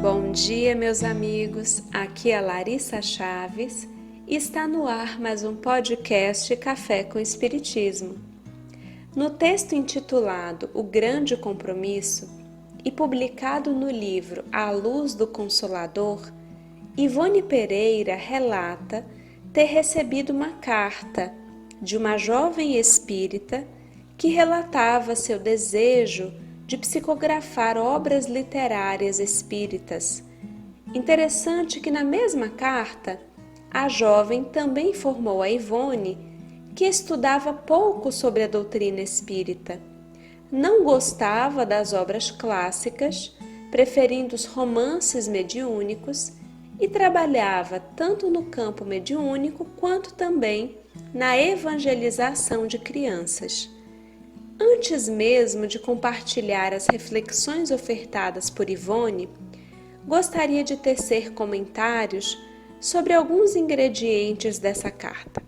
Bom dia, meus amigos. Aqui é a Larissa Chaves e está no ar mais um podcast Café com Espiritismo. No texto intitulado O Grande Compromisso e publicado no livro A Luz do Consolador, Ivone Pereira relata ter recebido uma carta de uma jovem espírita que relatava seu desejo de psicografar obras literárias espíritas. Interessante que na mesma carta, a jovem também informou a Ivone que estudava pouco sobre a doutrina espírita. Não gostava das obras clássicas, preferindo os romances mediúnicos, e trabalhava tanto no campo mediúnico quanto também na evangelização de crianças. Antes mesmo de compartilhar as reflexões ofertadas por Ivone, gostaria de tecer comentários sobre alguns ingredientes dessa carta.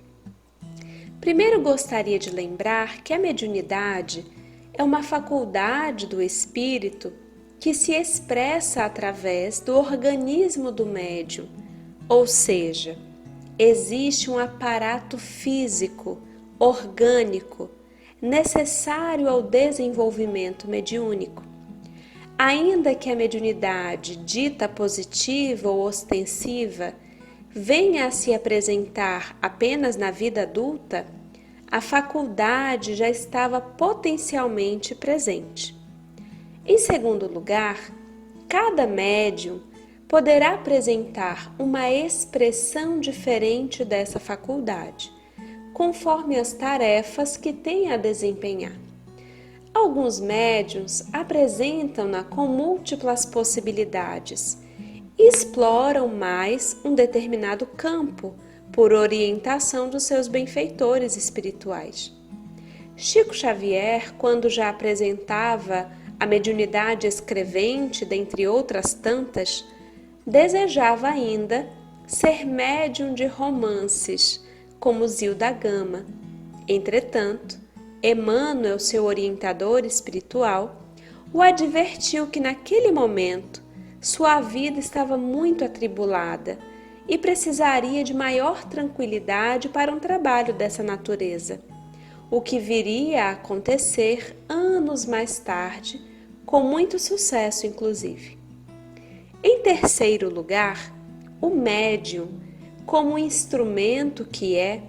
Primeiro, gostaria de lembrar que a mediunidade é uma faculdade do espírito que se expressa através do organismo do médium, ou seja, existe um aparato físico, orgânico, necessário ao desenvolvimento mediúnico. Ainda que a mediunidade dita positiva ou ostensiva venha a se apresentar apenas na vida adulta, a faculdade já estava potencialmente presente. Em segundo lugar, cada médium poderá apresentar uma expressão diferente dessa faculdade, conforme as tarefas que tem a desempenhar. Alguns médiuns apresentam-na com múltiplas possibilidades e exploram mais um determinado campo por orientação dos seus benfeitores espirituais. Chico Xavier, quando já apresentava a mediunidade escrevente, dentre outras tantas, desejava ainda ser médium de romances, como Zilda Gama. Entretanto, Emmanuel, seu orientador espiritual, o advertiu que naquele momento sua vida estava muito atribulada e precisaria de maior tranquilidade para um trabalho dessa natureza, o que viria a acontecer anos mais tarde, com muito sucesso inclusive. Em terceiro lugar, o médium, como instrumento que é,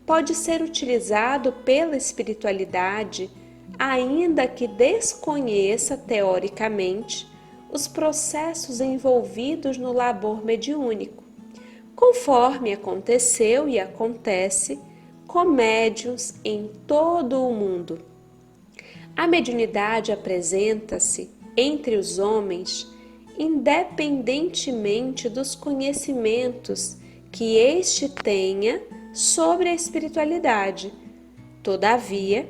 pode ser utilizado pela espiritualidade, ainda que desconheça teoricamente os processos envolvidos no labor mediúnico, conforme aconteceu e acontece com médiuns em todo o mundo. A mediunidade apresenta-se entre os homens independentemente dos conhecimentos que este tenha sobre a espiritualidade. Todavia,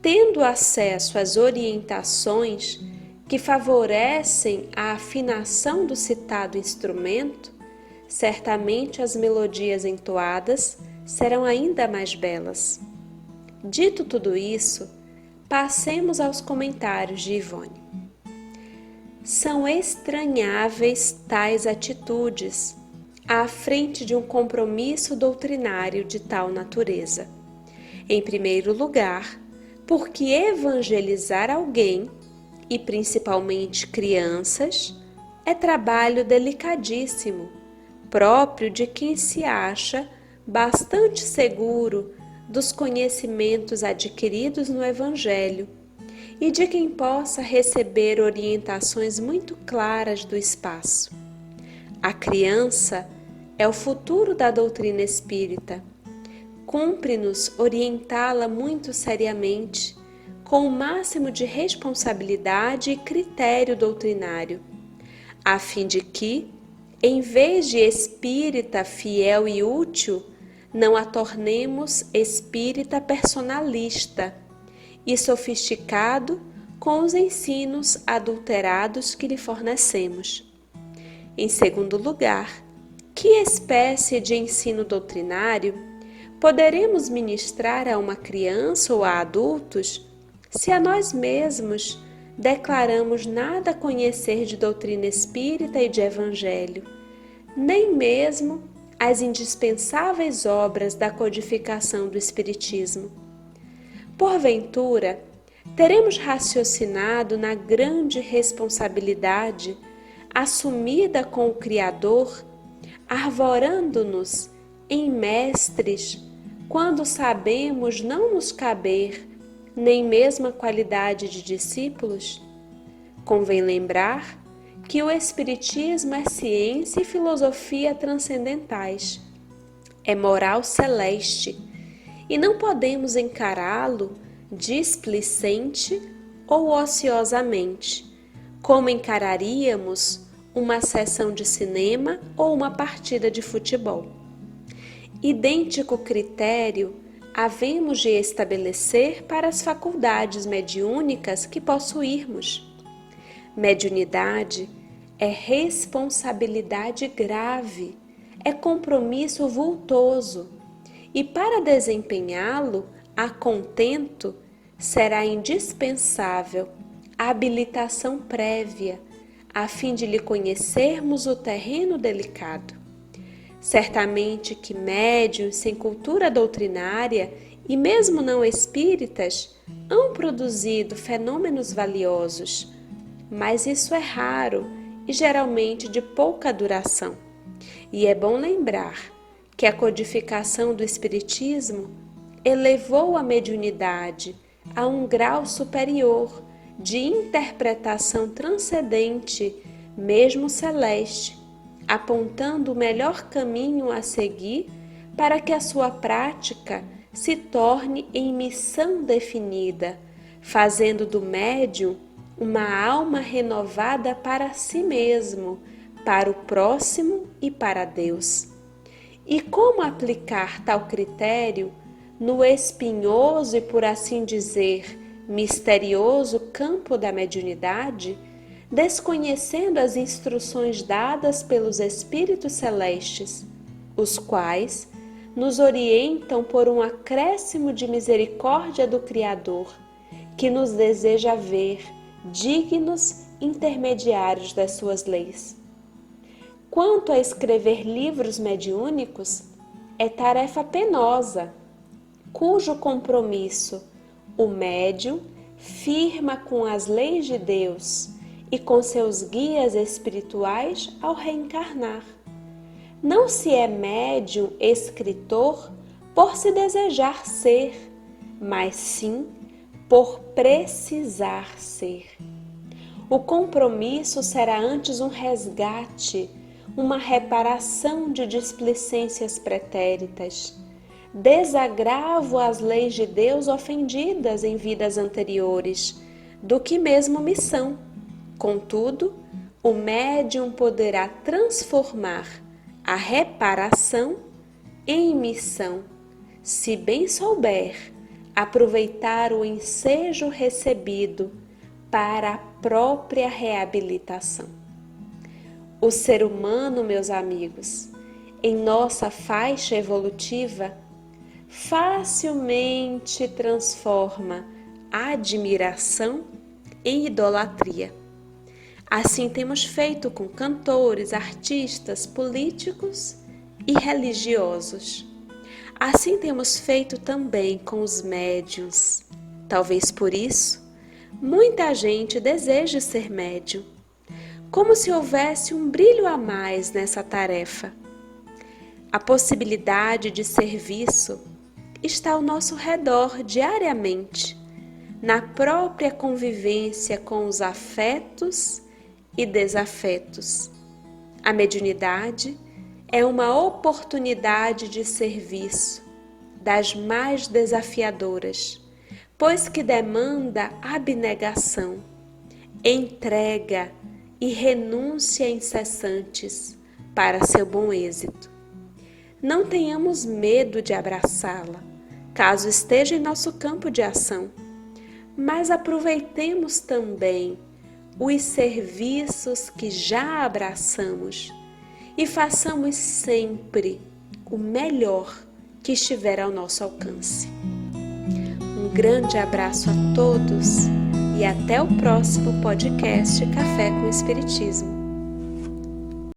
tendo acesso às orientações que favorecem a afinação do citado instrumento, certamente as melodias entoadas serão ainda mais belas. Dito tudo isso, passemos aos comentários de Ivone. São estranháveis tais atitudes à frente de um compromisso doutrinário de tal natureza. Em primeiro lugar, porque evangelizar alguém, e principalmente crianças, é trabalho delicadíssimo, próprio de quem se acha bastante seguro dos conhecimentos adquiridos no Evangelho e de quem possa receber orientações muito claras do espaço. A criança é o futuro da doutrina espírita. Cumpre-nos orientá-la muito seriamente, com o máximo de responsabilidade e critério doutrinário, a fim de que, em vez de espírita fiel e útil, não a tornemos espírita personalista e sofisticado com os ensinos adulterados que lhe fornecemos. Em segundo lugar, que espécie de ensino doutrinário poderemos ministrar a uma criança ou a adultos se a nós mesmos declaramos nada conhecer de doutrina espírita e de evangelho, nem mesmo as indispensáveis obras da codificação do Espiritismo. Porventura, teremos raciocinado na grande responsabilidade assumida com o Criador, arvorando-nos em mestres, quando sabemos não nos caber nem mesmo a qualidade de discípulos? Convém lembrar que o Espiritismo é ciência e filosofia transcendentais, é moral celeste, e não podemos encará-lo displicente ou ociosamente, como encararíamos uma sessão de cinema ou uma partida de futebol. Idêntico critério havemos de estabelecer para as faculdades mediúnicas que possuirmos. Mediunidade é responsabilidade grave, é compromisso vultoso, e para desempenhá-lo a contento será indispensável a habilitação prévia, a fim de lhe conhecermos o terreno delicado. Certamente que médiuns sem cultura doutrinária e mesmo não espíritas hão produzido fenômenos valiosos, mas isso é raro e geralmente de pouca duração. E é bom lembrar que a codificação do Espiritismo elevou a mediunidade a um grau superior de interpretação transcendente, mesmo celeste, apontando o melhor caminho a seguir para que a sua prática se torne em missão definida, fazendo do médium uma alma renovada para si mesmo, para o próximo e para Deus. E como aplicar tal critério no espinhoso e, por assim dizer, misterioso campo da mediunidade, desconhecendo as instruções dadas pelos Espíritos Celestes, os quais nos orientam por um acréscimo de misericórdia do Criador, que nos deseja ver dignos intermediários das suas leis. Quanto a escrever livros mediúnicos, é tarefa penosa, cujo compromisso o médium firma com as leis de Deus e com seus guias espirituais ao reencarnar. Não se é médium escritor por se desejar ser, mas sim por precisar ser. O compromisso será antes um resgate, uma reparação de displicências pretéritas, desagravo às leis de Deus ofendidas em vidas anteriores, do que mesmo missão. Contudo, o médium poderá transformar a reparação em missão, se bem souber aproveitar o ensejo recebido para a própria reabilitação. O ser humano, meus amigos, em nossa faixa evolutiva, facilmente transforma a admiração em idolatria. Assim temos feito com cantores, artistas, políticos e religiosos. Assim temos feito também com os médiuns. Talvez por isso, muita gente deseje ser médium, como se houvesse um brilho a mais nessa tarefa. A possibilidade de serviço está ao nosso redor diariamente, na própria convivência com os afetos e desafetos. A mediunidade é uma oportunidade de serviço, das mais desafiadoras, pois que demanda abnegação, entrega e renúncia incessantes para seu bom êxito. Não tenhamos medo de abraçá-la, caso esteja em nosso campo de ação, mas aproveitemos também os serviços que já abraçamos e façamos sempre o melhor que estiver ao nosso alcance. Um grande abraço a todos e até o próximo podcast Café com Espiritismo.